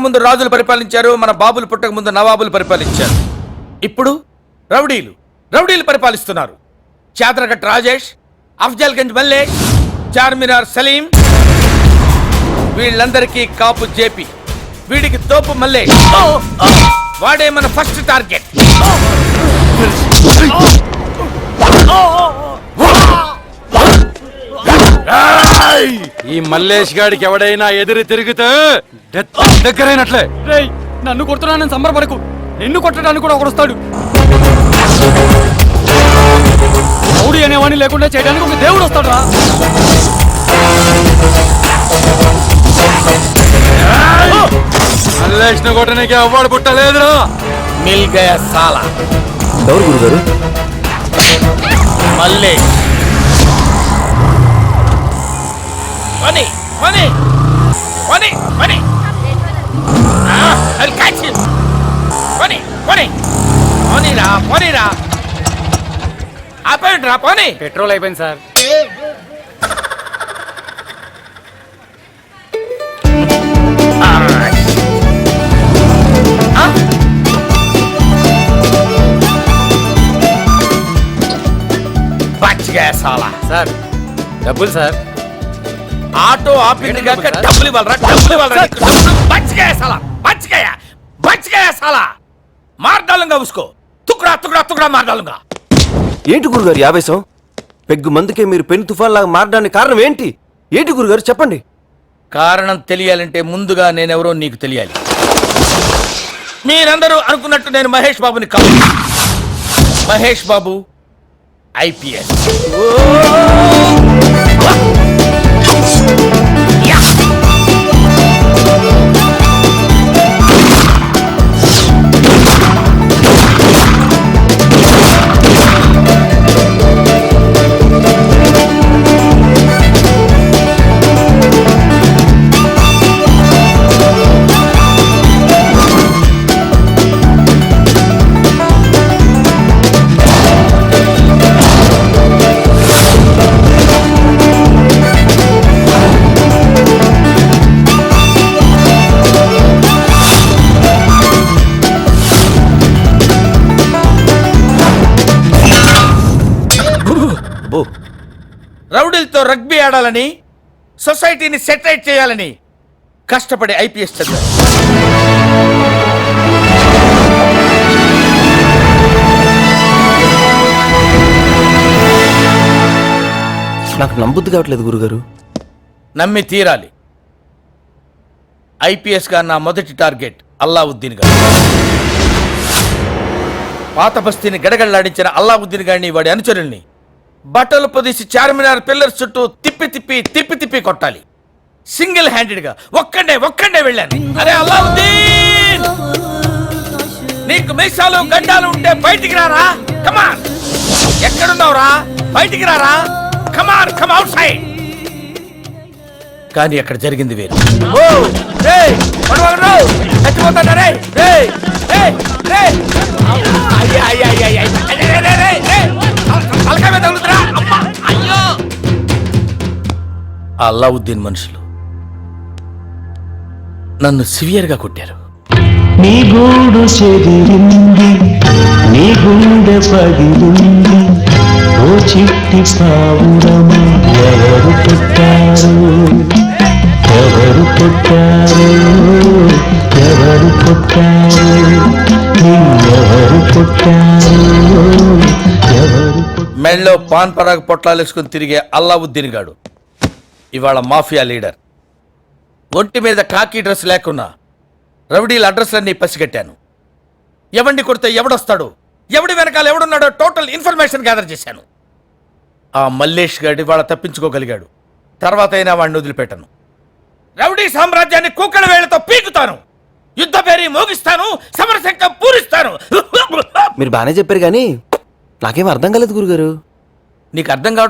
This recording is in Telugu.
ముందు రాజులు పరిపాలించారు, మన బాబులు పుట్టక ముందు నవాబులు పరిపాలించారు. ఇప్పుడు రౌడీలు పరిపాలిస్తున్నారు. చాదరగట్ రాజేష్, అఫ్జల్గంజ్ మల్లేష్, చార్మినార్ సలీం, వీళ్ళందరికీ కాపు జేపీ, వీడికి తోపు మల్లేష్. వాడే మన ఫస్ట్ టార్గెట్. ఈ మల్లేష్ గాడికి ఎవడైనా ఎదురు తిరిగితే దగ్గరైనట్లే. నన్ను కొడుతున్నానని సంబరపడకు, నిన్ను కొట్టడానికి కూడా ఒకడు వస్తాడు. రౌడీ అనేవాడిని లేకుండా చేయడానికి ఒక దేవుడు వస్తాడు రా. మల్లేష్ ను కొట్టడానికి అవ్వాడు పుట్టలేదురా. మిల్ గయా సాలా. ఎవరు గురుగారు? మల్లేష్. పని పని పని పని. I'll catch him. పని పని పనిరా పనిరా. ఆపండి రా పని. పెట్రోల్ అయిపోయింది సార్. సాలా సార్ డబ్బులు సార్. ఆటో ఆపింది కాక డబ్బులు ఇవ్వాలరా. బచ్చగాయ సాలా మార్దాలుగా ఉసుకో. తుక్రా తుక్రా తుక్రా మార్దాలుగా. ఏంటి గురుగారు ఆవేశం? పెగ్గు మందుకే మీరు పెను తుఫాన్ లాగా మారడానికి కారణం ఏంటి? ఏంటి గురుగారు చెప్పండి. కారణం తెలియాలంటే ముందుగా నేనెవరో నీకు తెలియాలి. మీరందరూ అనుకున్నట్టు నేను మహేష్ బాబుని కాదు. మహేష్ బాబు ఐపీఎస్. రౌడీలతో రగ్బీ ఆడాలని, సొసైటీని సెటిలైట్ చేయాలని కష్టపడే ఐపీఎస్ చదివారు. నాకు నమ్మబుద్ధి కావట్లేదు గురుగారు. నమ్మి తీరాలి. ఐపీఎస్ గా నా మొదటి టార్గెట్ అల్లావుద్దీన్ గారు. పాత బస్తీని గడగడలాడించిన అల్లావుద్దీన్ గారిని, వాడి అనుచరుల్ని బట్టలు పొదిసి చార్మినార్ పిల్లర్స్ చుట్టూ తిప్పి కొట్టాలి. సింగిల్ హ్యాండెడ్ గా ఒక్కడే వెళ్ళాను. అరే అల్లావుద్దీన్, నీకు మీసాలు గడ్డాలు ఉంటే బయటికి రారా. కమాన్, ఎక్కడున్నావురా? బయటికి రారా. కమాన్, కమ్ అవుట్ సైడ్. కానీ అక్కడ జరిగింది వేరు. అల్లావుద్దీన్ మనుషులు నన్ను సివియర్ గా కొట్టారు. నీ గూడు చెదిరింది, నీ గుండె పగిలింది, ఓ చిట్టి పావురము ఎవరు పుట్టారు, ఎవరు పుట్టారు, ఎవరు పుట్టారు, ఎవరు పుట్టారు, ఎవరు. మెళ్ళలో పాన్ పరాగ్ పొట్లాలు వేసుకుని తిరిగే అల్లావుద్దీన్ గాడు ఇవాళ మాఫియా లీడర్. ఒంటి మీద కాకి డ్రెస్ లేకున్నా రౌడీల అడ్రస్లన్నీ పసిగట్టాను. ఎవడిని కొడితే ఎవడొస్తాడు, ఎవడి వెనకాల ఎవడున్నాడో టోటల్ ఇన్ఫర్మేషన్ గ్యాదర్ చేశాను. ఆ మల్లేష్ గాడి ఇవాళ తప్పించుకోగలిగాడు. తర్వాత అయినా వాడిని వదిలిపెట్టను. రౌడీ సామ్రాజ్యాన్ని కుక్కల వేళ్లతో పీకుతాను. యుద్ధ పేరి మోగిస్తాను, సమరశంఖం పూరిస్తాను. మీరు బాగానే చెప్పారు కానీ నాకేం అర్థం కాలేదు గురుగారు. నీకు అర్థం కావట్లేదు.